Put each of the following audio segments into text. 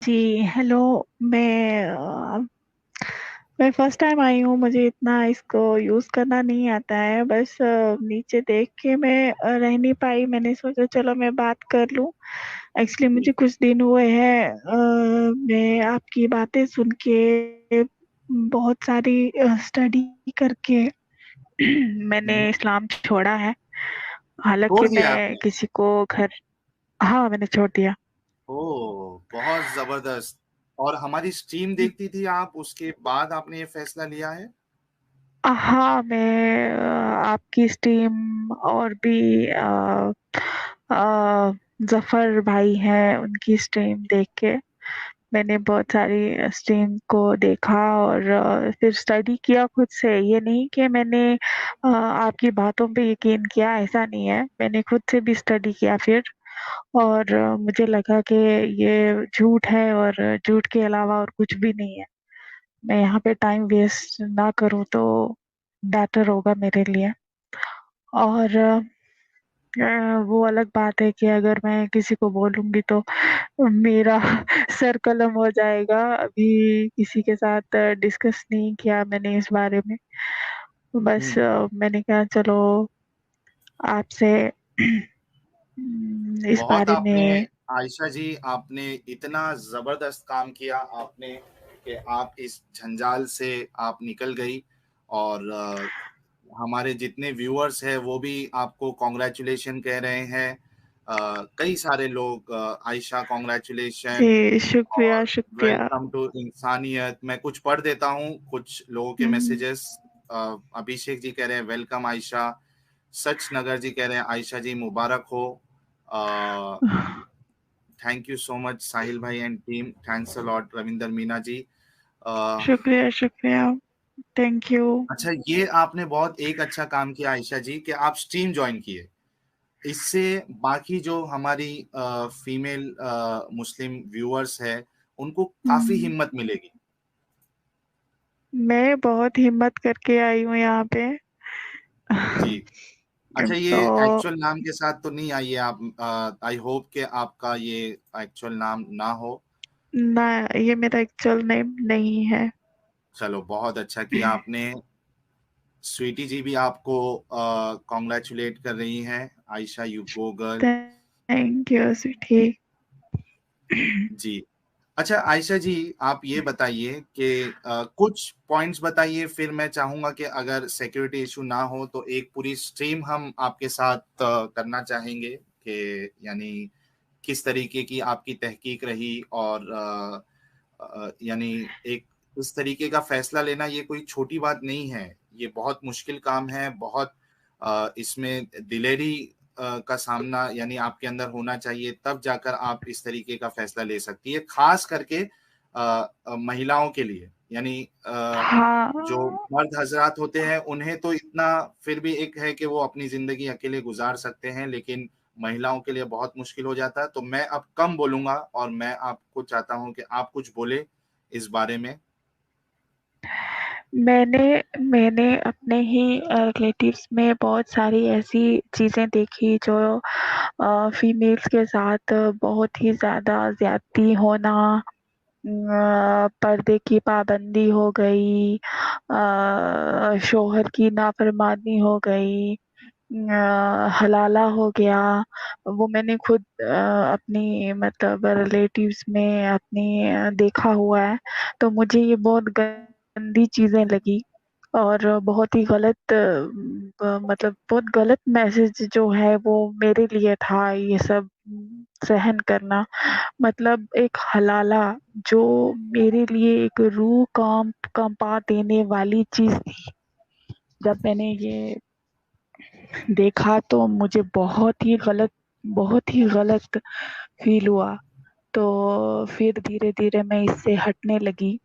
जी, hello. मैं मैं first time I हूँ, मुझे इतना इसको यूज़ करना नहीं आता है। बस नीचे देख के मैं रह नहीं पाई, मैंने सोचा चलो मैं बात कर लूँ। एक्चुअली जी। मुझे कुछ दिन हुए हैं, मैं आपकी बातें सुन के बहुत सारी स्टडी करके हुँ, मैंने इस्लाम छोड़ा है। छोड़ हालाँकि दिया मैं आपने? किसी को घर हाँ, मैंने छोड़ दिया। ओह! बहुत ज़बरदस्त। और हमारी स्ट्रीम देखती थी आप, उसके बाद आपने ये फ़ैसला लिया है? हाँ, मैं आपकी स्ट्रीम और भी ज़फ़र भाई हैं, उनकी स्ट्रीम देख के मैंने बहुत सारी स्ट्रीम को देखा और फिर स्टडी किया खुद से। ये नहीं कि मैंने आपकी बातों पे यकीन किया, ऐसा नहीं है। मैंने खुद से भी स्टडी किया फिर और मुझे लगा कि ये झूठ है और झूठ के अलावा और कुछ भी नहीं है। मैं यहाँ पे टाइम वेस्ट ना करूँ तो बेटर होगा मेरे लिए। और वो अलग बात है कि अगर मैं किसी को बोलूँगी तो मेरा सर कलम हो जाएगा। अभी किसी के साथ डिस्कस नहीं किया मैंने इस बारे में। बस हुँ, मैंने कहा चलो आपसे इस बहुत बारे आपने में आयशा जी, आपने इतना ज़बरदस्त काम किया आपने कि आप इस जंजाल से आप निकल गई। और हमारे जितने व्यूअर्स हैं वो भी आपको कांग्रेचुलेशन कह रहे हैं। कई सारे लोग आयशा कांग्रेचुलेशन जी, शुक्रिया, और शुक्रिया। वेलकम टू इंसानियत। मैं कुछ पढ़ देता हूँ कुछ लोगों के हुँ। मैसेजेस। अभिषेक जी कह रहे हैं वेलकम आयशा। सच नगर जी कह रहे हैं आयशा जी मुबारक हो। Thank you so much Sahil भाई and team, thanks a lot Ravinder Meena ji. Uh, शुक्रिया, शुक्रिया। Thank you. अच्छा, ये आपने बहुत एक अच्छा काम किया आयशा जी कि आप स्ट्रीम ज्वाइन किए। इससे बाकी जो हमारी फीमेल मुस्लिम व्यूअर्स है उनको काफी हुँ। हिम्मत मिलेगी। मैं बहुत हिम्मत करके आई हूँ यहाँ पे। जी। अच्छा, ये तो एक्चुअल नाम के साथ तो नहीं आई है आप? आई होप कि आपका ये एक्चुअल नाम ना हो। ना, ये मेरा एक्चुअल नेम नहीं है। चलो, बहुत अच्छा किया आपने। स्वीटी जी भी आपको कॉन्ग्रेचुलेट कर रही हैं। Ayesha you go girl. Thank you sweetie. जी। अच्छा आयशा जी, आप ये बताइए कि कुछ पॉइंट्स बताइए, फिर मैं चाहूँगा कि अगर सिक्योरिटी इश्यू ना हो तो एक पूरी स्ट्रीम हम आपके साथ करना चाहेंगे कि यानी किस तरीके की आपकी तहकीक रही। और यानी एक इस तरीके का फैसला लेना ये कोई छोटी बात नहीं है। ये बहुत मुश्किल काम है, बहुत इसमें दिलेरी का सामना यानी आपके अंदर होना चाहिए, तब जाकर आप इस तरीके का फैसला ले सकती है, खास करके महिलाओं के लिए। यानी हाँ, जो मर्द हजरात होते हैं उन्हें तो इतना फिर भी एक है कि वो अपनी जिंदगी अकेले गुजार सकते हैं, लेकिन महिलाओं के लिए बहुत मुश्किल हो जाता है। तो मैं अब कम बोलूंगा और मैं आपको चाहता हूं कि आप कुछ बोले इस बारे में। मैंने मैंने अपने ही रिलेटिव्स में बहुत सारी ऐसी चीज़ें देखी जो फीमेल्स के साथ बहुत ही ज़्यादा ज़्यादती होना, पर्दे की पाबंदी हो गई, शौहर की नाफरमानी हो गई, हलाला हो गया। वो मैंने खुद अपनी मतलब रिलेटिव्स में अपनी देखा हुआ है। तो मुझे ये बहुत गंदी चीज़ें लगी और बहुत ही गलत मतलब बहुत गलत मैसेज जो है वो मेरे लिए था ये सब सहन करना। मतलब एक हलाला जो मेरे लिए एक रूह कंपा देने वाली चीज़ थी। जब मैंने ये देखा तो मुझे बहुत ही गलत फ़ील हुआ। तो फिर धीरे-धीरे मैं इससे हटने लगी।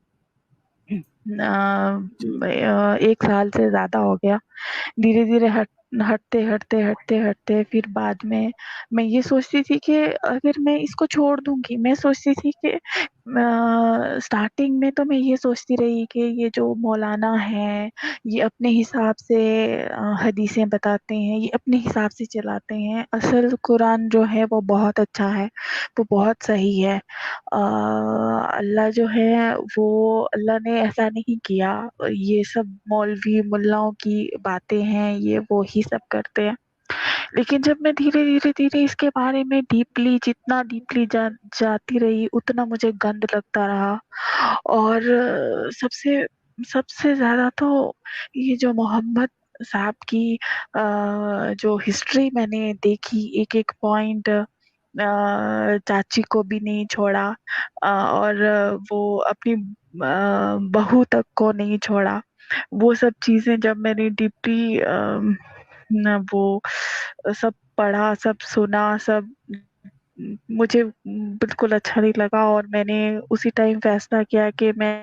1 साल से ज़्यादा हो गया। धीरे-धीरे हटते हटते हटते हटते फिर बाद में मैं ये सोचती थी कि अगर मैं इसको छोड़ दूंगी, मैं सोचती थी कि स्टार्टिंग में तो मैं ये सोचती रही कि ये जो मौलाना है ये अपने हिसाब से हदीसें बताते हैं, ये अपने हिसाब से चलाते हैं। असल कुरान जो है वो बहुत अच्छा है, वो बहुत सही है। अल्लाह जो है वो, अल्लाह ने ऐसा नहीं किया। ये सब मौलवी मुल्लाओं की बातें हैं, ये वो ही सब करते हैं। लेकिन जब मैं धीरे धीरे धीरे इसके बारे में डीपली, जितना डीपली जाती रही उतना मुझे गंद लगता रहा। और सबसे सबसे ज्यादा तो ये जो मोहम्मद साहब की जो हिस्ट्री मैंने देखी, एक एक पॉइंट, चाची को भी नहीं छोड़ा, और वो अपनी बहू तक को नहीं छोड़ा। वो सब चीजें जब मैंने डीपली न वो सब पढ़ा, सब सुना, सब मुझे बिल्कुल अच्छा नहीं लगा। और मैंने उसी टाइम फैसला किया कि मैं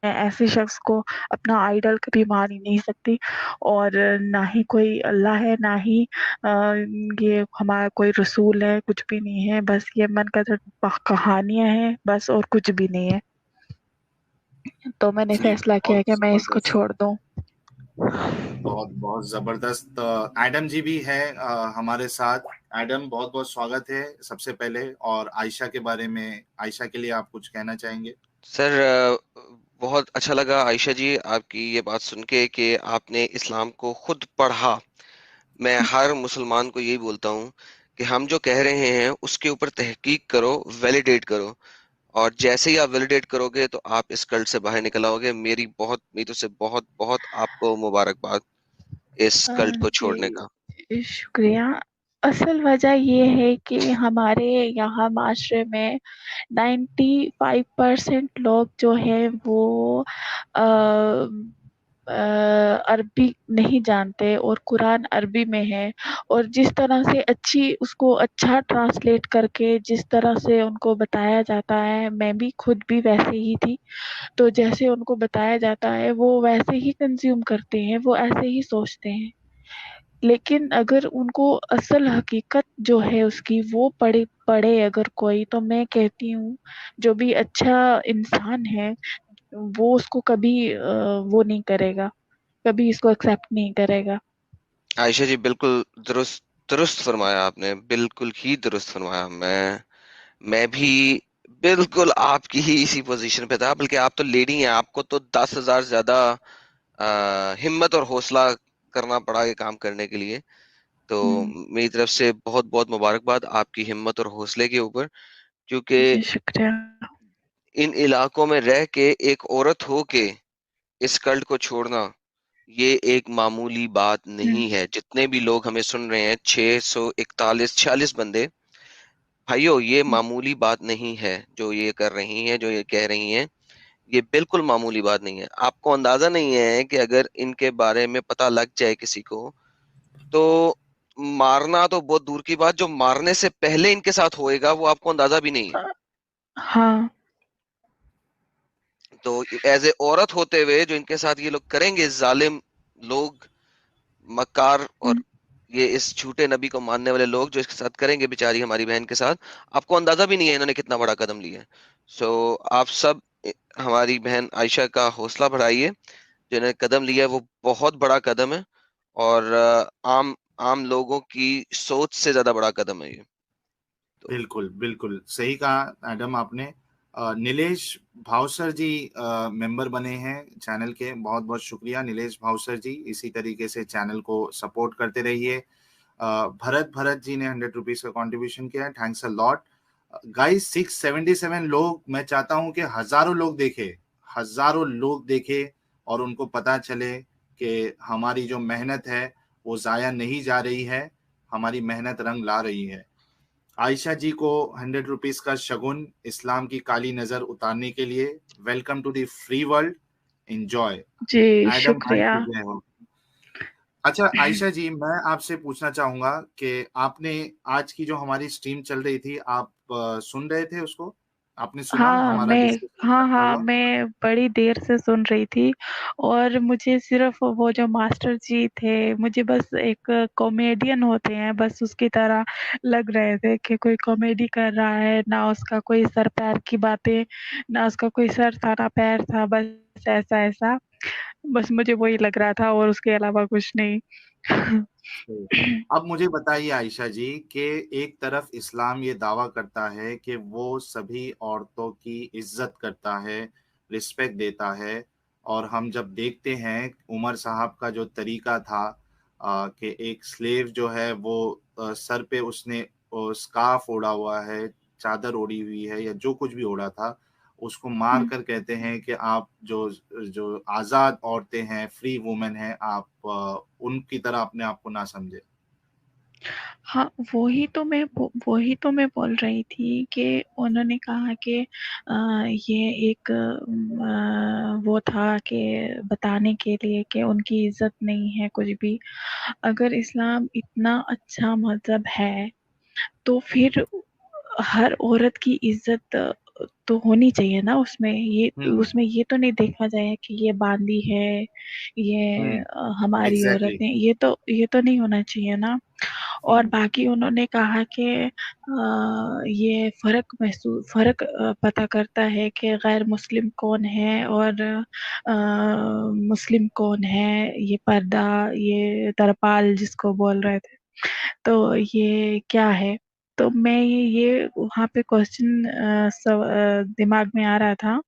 ऐसे शख्स को अपना आइडल कभी मान ही नहीं सकती। और ना ही कोई अल्लाह है, ना ही ये हमारा कोई रसूल है, कुछ भी नहीं है। बस ये मन का कहानियां हैं बस, और कुछ भी नहीं है। तो मैंने जी, फैसला किया बहुत कि मैं इसको जबरदस्त। छोड़ दूं। बहुत बहुत जबरदस्त। एडम जी भी है हमारे साथ। एडम, बहुत बहुत स्वागत है सबसे पहले। और आयशा के बारे में, आयशा के लिए आप कुछ कहना चाहेंगे? सर, बहुत अच्छा लगा आयशा जी आपकी ये बात सुन के कि आपने इस्लाम को खुद पढ़ा। मैं हर मुसलमान को यही बोलता हूँ कि हम जो कह रहे हैं उसके ऊपर तहकीक करो, वैलिडेट करो। और जैसे ही आप वैलिडेट करोगे तो आप इस कल्ट से बाहर निकल आओगे। मेरी तरफ से बहुत बहुत आपको मुबारकबाद इस कल्ट को छोड़ने का। जी शुक्रिया। असल वजह ये है कि हमारे यहाँ माशरे में 95% लोग जो है वो अ, अरबी नहीं जानते, और कुरान अरबी में है। और जिस तरह से अच्छी उसको अच्छा ट्रांसलेट करके जिस तरह से उनको बताया जाता है, मैं भी खुद भी वैसे ही थी। तो जैसे उनको बताया जाता है वो वैसे ही कंज्यूम करते हैं, वो ऐसे ही सोचते हैं। लेकिन अगर उनको असल हकीकत जो है उसकी वो पढ़े पढ़े अगर कोई, तो मैं कहती हूँ जो भी अच्छा इंसान है वो उसको कभी वो नहीं करेगा, कभी इसको एक्सेप्ट नहीं करेगा। आयशा जी, बिल्कुल दुरुस्त दुरुस्त फरमाया आपने, बिल्कुल ही दुरुस्त फरमाया। मैं भी बिल्कुल आपकी ही इसी पोजीशन पे था। बल्कि आप तो लेडी हैं, आपको तो 10,000 ज्यादा हिम्मत और हौसला करना पड़ा ये काम करने के लिए। तो हम्म। मेरी तरफ से बहुत बहुत मुबारकबाद आपकी हिम्मत और हौसले के ऊपर। क्योंकि जी शुक्रिया। इन इलाकों में रह के एक औरत हो के इस कल्ट को छोड़ना, ये एक मामूली बात हम्म। नहीं है। जितने भी लोग हमें सुन रहे हैं, 641 46 बंदे, भाइयों, ये मामूली बात नहीं है। जो ये कर रही हैं, जो ये कह रही हैं, ये बिल्कुल मामूली बात नहीं है। आपको अंदाजा नहीं है कि अगर इनके बारे में पता लग जाए किसी को, तो मारना तो बहुत दूर की बात, जो मारने से पहले इनके साथ होएगा वो आपको अंदाजा भी नहीं है। हाँ। तो एज ए औरत होते हुए जो इनके साथ ये लोग करेंगे, जालिम लोग, मक्कार, और हम्म। ये इस झूठे नबी को मानने वाले लोग जो इसके साथ करेंगे बेचारी हमारी बहन के साथ, आपको अंदाजा भी नहीं है इन्होंने कितना बड़ा कदम लिया है। सो आप सब हमारी बहन आयशा का हौसला बढ़ाइए। जो इन्होंने कदम लिया है वो बहुत बड़ा कदम है। और आम आम लोगों की सोच से ज्यादा बड़ा कदम है ये। तो बिल्कुल बिल्कुल सही कहा मैडम आपने। नीलेश भावसर जी मेंबर बने हैं चैनल के। बहुत बहुत शुक्रिया नीलेश भावसर जी, इसी तरीके से चैनल को सपोर्ट करते रहिए। भरत भरत जी ने 100 रुपीज का कंट्रीब्यूशन किया है, थैंक्स अ लॉट। गाइस, 677 लोग, मैं चाहता हूं कि हजारों लोग देखे, हजारों लोग देखे, और उनको पता चले कि हमारी जो मेहनत है वो जाया नहीं जा रही है, हमारी मेहनत रंग ला रही है। आयशा जी को 100 रुपीज का शगुन, इस्लाम की काली नजर उतारने के लिए। Welcome to the free world, enjoy. जी एडम भाई शुक्रिया। की जय हो। अच्छा आयशा जी, मैं आपसे पूछना चाहूंगा कि आपने आज की जो हमारी स्ट्रीम चल रही थी, आप सुन रहे थे उसको? आपने सुना हमारा डिस्कशन हाँ चलता हाँ, हुआ? मैं बड़ी देर से सुन रही थी, और मुझे सिर्फ वो जो मास्टर जी थे, मुझे बस एक कॉमेडियन होते हैं बस उसकी तरह लग रहे थे, कि कोई कॉमेडी कर रहा है, ना उसका कोई सर पैर की बातें, ना उसका कोई सर था ना पैर था, बस ऐसा ऐसा, बस मुझे वही लग रहा था और उसके अलावा कुछ नहीं। सही। अब मुझे बताइए आयशा जी कि एक तरफ इस्लाम ये दावा करता है कि वो सभी औरतों की इज्जत करता है, रिस्पेक्ट देता है, और हम जब देखते हैं उमर साहब का जो तरीका था, कि एक स्लेव जो है वो सर पे उसने स्कार्फ ओढ़ा हुआ है, चादर ओढ़ी हुई है, या जो कुछ भी ओढ़ा था, उसको मार कर कहते हैं कि आप जो जो आजाद औरतें हैं, फ्री वुमेन हैं, आप उनकी तरह अपने आप को ना समझे। हाँ, वही तो मैं बोल रही थी, कि उन्होंने कहा कि ये एक वो था कि बताने के लिए कि उनकी इज्जत नहीं है कुछ भी। अगर इस्लाम इतना अच्छा मजहब है, तो फिर हर औरत की इज्जत तो होनी चाहिए ना उसमें। ये हम्म। उसमें ये तो नहीं देखा जाए कि ये बांदी है, ये हम्म। हमारी औरत एग्जैक्टली। है, ये तो नहीं होना चाहिए ना। और हम्म। बाकी उन्होंने कहा कि ये फर्क पता करता है कि गैर मुस्लिम कौन है और मुस्लिम कौन है, ये पर्दा, ये तरपाल जिसको बोल रहे थे, तो ये क्या है। तो मैं ये वहाँ पे क्वेश्चन दिमाग में आ रहा था,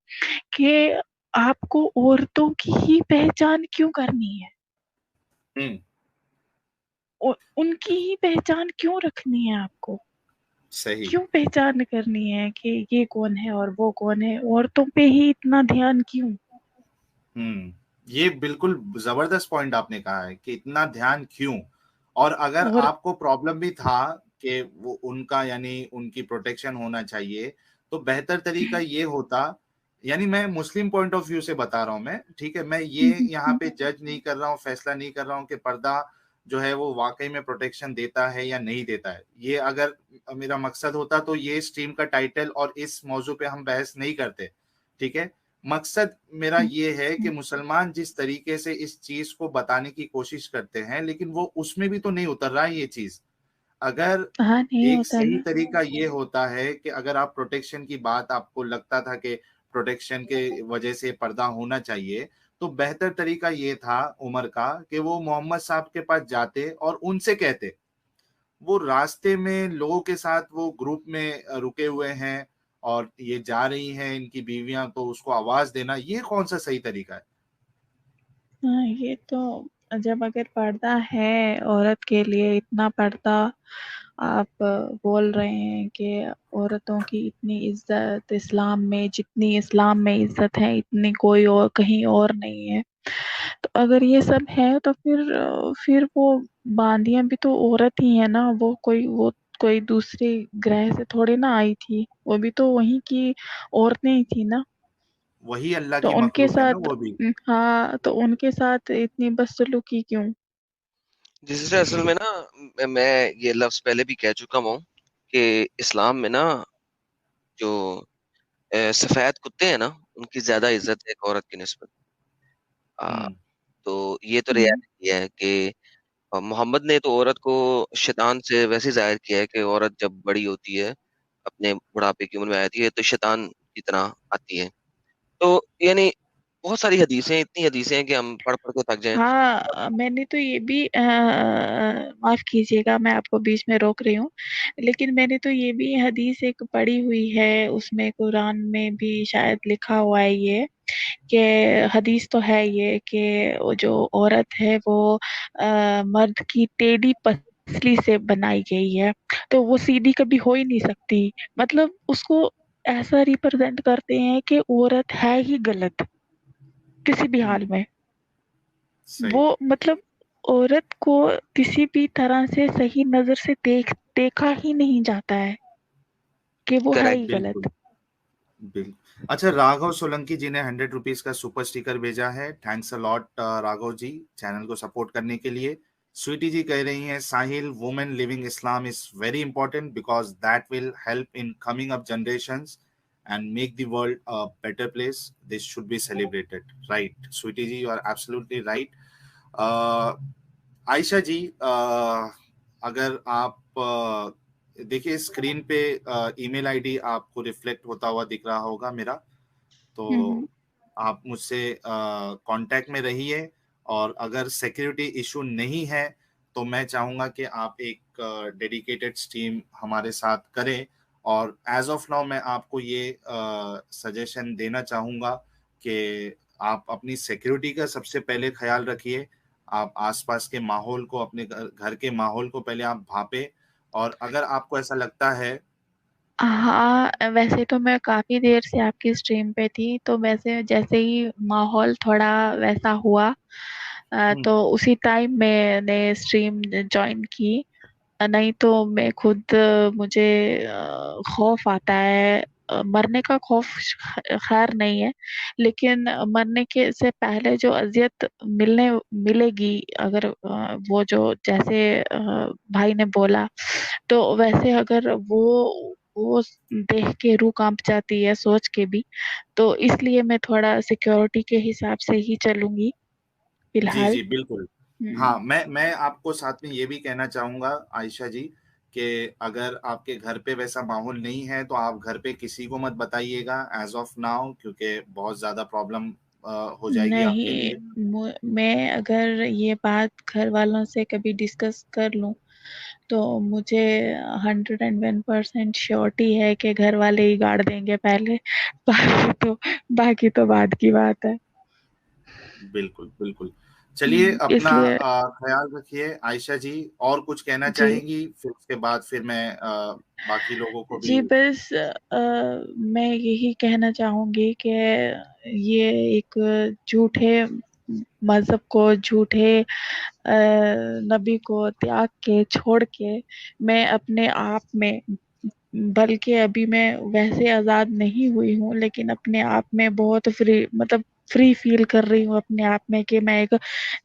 कि आपको औरतों की ही पहचान क्यों करनी है, हम्म। उनकी ही पहचान क्यों रखनी है आपको, सही। क्यों पहचान करनी है कि ये कौन है और वो कौन है, औरतों पे ही इतना ध्यान क्यों। ये बिल्कुल जबरदस्त पॉइंट आपने कहा है कि इतना ध्यान क्यों। और अगर और आपको प्रॉब्लम भी था कि वो उनका यानी उनकी प्रोटेक्शन होना चाहिए, तो बेहतर तरीका ये होता, यानी मैं मुस्लिम पॉइंट ऑफ व्यू से बता रहा हूं मैं, ठीक है, मैं ये यहाँ पे जज नहीं कर रहा हूँ, फैसला नहीं कर रहा हूँ कि पर्दा जो है वो वाकई में प्रोटेक्शन देता है या नहीं देता है। ये अगर मेरा मकसद होता तो ये स्ट्रीम का टाइटल और इस मौजू पे हम बहस नहीं करते, ठीक है। मकसद मेरा ये है कि मुसलमान जिस तरीके से इस चीज को बताने की कोशिश करते हैं, लेकिन वो उसमें भी तो नहीं उतर रहा है ये चीज। अगर हाँ, नहीं एक होता सही ना। तरीका ये होता है कि अगर आप प्रोटेक्शन की बात, आपको लगता था कि प्रोटेक्शन के वजह से पर्दा होना चाहिए, तो बेहतर तरीका ये था उमर का कि वो मोहम्मद साहब के पास जाते और उनसे कहते। वो रास्ते में लोगों के साथ वो ग्रुप में रुके हुए हैं और ये जा रही हैं इनकी बीवियां, तो उसको आवाज देना, ये कौन सा सही तरीका है? हाँ, ये तो, जब अगर पर्दा है औरत के लिए, इतना पर्दा आप बोल रहे हैं कि औरतों की इतनी इज्जत इस्लाम में, जितनी इस्लाम में इज्जत है इतनी कोई और कहीं और नहीं है, तो अगर ये सब है तो फिर वो बांदियां भी तो औरत ही है ना। वो कोई दूसरे ग्रह से थोड़ी ना आई थी, वो भी तो वहीं की औरतें ही थी ना। वही अल्लाह तो की उनके मखलूक है ना साथ, वो भी। हाँ, तो उनके साथ इतनी बदसलूकी क्यों। जिससे असल में ना, मैं ये लफ्ज पहले भी कह चुका हूँ कि इस्लाम में ना जो सफेद कुत्ते हैं ना, उनकी ज्यादा इज्जत है एक औरत की निस्बत। आ, हम्म। तो ये तो हम्म। रियलिटी है कि मोहम्मद ने तो औरत को शैतान से वैसे जाहिर किया है कि औरत जब बड़ी होती है, अपने बुढ़ापे की उम्र में आती है, तो शैतान की तरह आती है। तो यानी बहुत सारी हदीसें, इतनी हदीसें हैं कि हम पढ़ पढ़ के थक जाएं। हाँ, मैंने तो ये भी माफ कीजिएगा, मैं आपको बीच में रोक रही हूँ, लेकिन मैंने तो ये भी हदीस एक पढ़ी हुई है, उसमें कुरान में भी शायद लिखा हुआ है ये, कि हदीस तो है ये, कि वो जो औरत है वो मर्द की टेढ़ी पसली से बनाई गई है, तो वो सीधी कभी हो ही नहीं सकती। मतलब उसको ऐसा रिप्रेजेंट करते हैं कि औरत है ही गलत किसी भी हाल हम्म। में। वो सही। मतलब औरत को किसी भी तरह से सही नजर से देखा ही नहीं जाता है, कि वो है करेक्ट। ही बिल्कुल। गलत। बिल्कुल। अच्छा, राघव सोलंकी जी ने 100 रुपीज का सुपर स्टिकर भेजा है। Thanks a lot Raghav ji, channel को सपोर्ट करने के लिए। स्वीटी जी कह रही हैं, Sahil, women living Islam is very important because that will help in coming up generations. and make the world a better place. This should be celebrated, right? Sweetie ji, you are absolutely right. Ayesha ji, अगर आप देखिए screen पे email ID आपको reflect होता हुआ दिख रहा होगा मेरा, तो आप मुझसे कांटेक्ट में रहिए, और अगर सिक्योरिटी इशू नहीं है तो मैं चाहूंगा कि आप एक डेडिकेटेड स्ट्रीम हमारे साथ करें। और एज ऑफ नाउ मैं आपको ये सजेशन देना चाहूंगा कि आप अपनी सिक्योरिटी का सबसे पहले ख्याल रखिए। आप आसपास के माहौल को, अपने घर के माहौल को पहले आप भापे, और अगर आपको ऐसा लगता है। हाँ, वैसे तो मैं काफी देर से आपकी स्ट्रीम पे थी, तो वैसे जैसे ही माहौल थोड़ा वैसा हुआ तो उसी टाइम मैंने स्ट्रीम ज्वाइन की। नहीं तो मैं खुद मुझे खौफ आता है। मरने का खौफ खैर नहीं है, लेकिन मरने के से पहले जो अजियत मिलेगी, अगर वो जो जैसे भाई ने बोला, तो वैसे अगर वो देख के रूह कांप जाती है सोच के भी, तो इसलिए मैं थोड़ा सिक्योरिटी के हिसाब से ही चलूंगी जी फिलहाल। जी बिल्कुल। हाँ, मैं आपको साथ में ये भी कहना चाहूंगा आयशा जी, कि अगर आपके घर पे वैसा माहौल नहीं है तो आप घर पे किसी को मत बताइएगा एज ऑफ नाउ, क्योंकि बहुत ज्यादा प्रॉब्लम हो जाएगी आपके नहीं, लिए। मैं अगर ये बात घर वालों से कभी डिस्कस कर लूं, तो मुझे 101% श्योरिटी है कि घर वाले ही गाड़ देंगे पहले। बाकी तो बाद की बात है। बिल्कुल बिल्कुल। चलिए, अपना इसलिए ख्याल रखिए आयशा जी। और कुछ कहना जी चाहेंगी? फिर उसके बाद फिर मैं बाकी लोगों को भी। जी, बस मैं यही कहना चाहूंगी कि ये एक झूठे मजहब को, झूठे नबी को त्याग के, छोड़ के, मैं अपने आप में, बल्कि अभी मैं वैसे आजाद नहीं हुई हूँ, लेकिन अपने आप में बहुत फ्री, मतलब फ्री फील कर रही हूँ अपने आप में कि मैं एक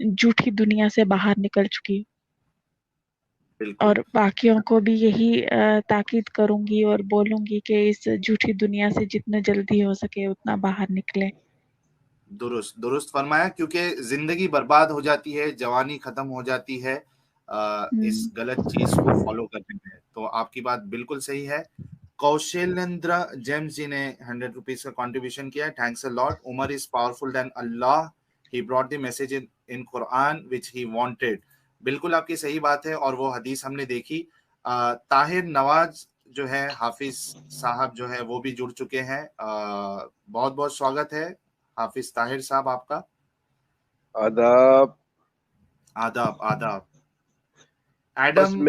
झूठी दुनिया से बाहर निकल चुकी हूँ। बिल्कुल। और बाकियों को भी यही ताकीद करूंगी और बोलूंगी कि इस झूठी दुनिया से जितना जल्दी हो सके उतना बाहर निकले। दुरुस्त दुरुस्त फरमाया, क्योंकि जिंदगी बर्बाद हो जाती है, जवानी खत्म हो जाती है इस गलत चीज को फॉलो करने में। तो आपकी बात बिल्कुल सही है। कौशलेंद्र जेम्स जी ने 100 रुपीज का कंट्रीब्यूशन किया, thanks a lot. Umar is powerful than Allah, he brought the message in Quran which he wanted. बिल्कुल आपकी सही बात है, और वो हदीस हमने देखी। ताहिर नवाज जो है, हाफिज साहब जो है, वो भी जुड़ चुके हैं। बहुत बहुत स्वागत है हाफिज ताहिर साहब आपका। आदाब। आदाब आदाब। बस एडम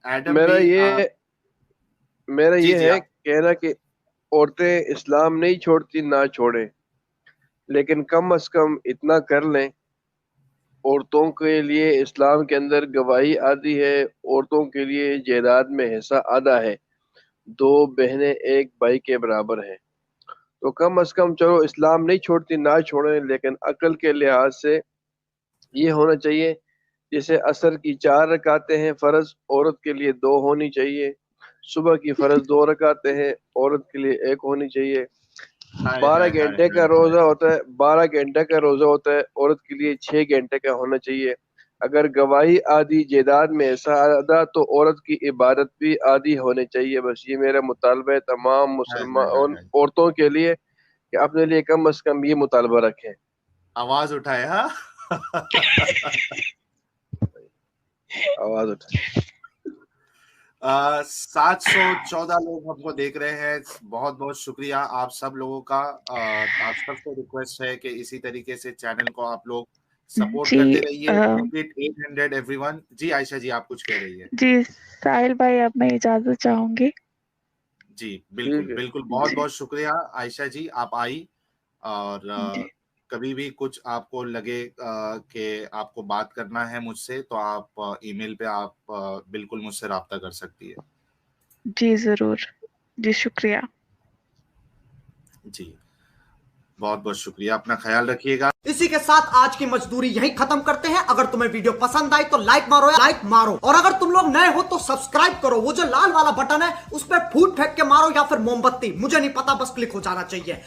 एडम मेरा भी ये मेरा जी ये जी है आप। कहना कि औरतें इस्लाम नहीं छोड़ती, ना छोड़े, लेकिन कम से कम इतना कर लें, औरतों के लिए इस्लाम के अंदर गवाही आदि है, औरतों के लिए जायदाद में हिस्सा आधा है, दो बहनें एक भाई के बराबर है। तो कम से कम चलो इस्लाम नहीं छोड़ती ना छोड़े, लेकिन अकल के लिहाज से ये होना चाहिए, जैसे असर की 4 रकातें हैं फर्ज, औरत के लिए 2 होनी चाहिए। सुबह की फर्ज 2 रकातें हैं, औरत के लिए 1 होनी चाहिए। हाय 12 हाय हाय घंटे का हाय हाय। रोजा होता है, 12 घंटे का रोजा होता है, औरत के लिए 6 घंटे का होना चाहिए। अगर गवाही आदि जायदाद में ऐसा आधा, तो औरत की इबादत भी आदि होने चाहिए। बस ये मेरा मुतालबा है तमाम हाय हाय हाय मुसलमान हाय। औरतों के लिए कि अपने लिए कम से कम ये मुतालबा रखें। आवाज उठाए हाँ। 714 लोग हमको देख रहे हैं। बहुत बहुत शुक्रिया आप सब लोगों का। आप सबसे रिक्वेस्ट है कि इसी तरीके से चैनल को आप लोग सपोर्ट करते जी रहिए। Make it 800 everyone. जी आयशा जी, आप कुछ कह रही है? जी साहिल भाई, अब मैं इजाजत चाहूंगी। जी ठीक बिल्कुल है। बिल्कुल, बहुत जी बहुत शुक्रिया आयशा जी, आप आई। और जी कभी भी कुछ आपको लगे कि आपको बात करना है मुझसे, तो आप ईमेल पे आप बिल्कुल मुझसे राब्ता कर सकती है। जी जरूर। जी शुक्रिया। जी बहुत बहुत शुक्रिया, अपना ख्याल रखिएगा। इसी के साथ आज की मजदूरी यहीं खत्म करते हैं। अगर तुम्हें वीडियो पसंद आई तो लाइक मारो, लाइक मारो, और अगर तुम लोग नए हो तो सब्सक्राइब करो। वो जो लाल वाला बटन है उस पर फूट फेंक के मारो या फिर मोमबत्ती, मुझे नहीं पता, बस क्लिक हो जाना चाहिए।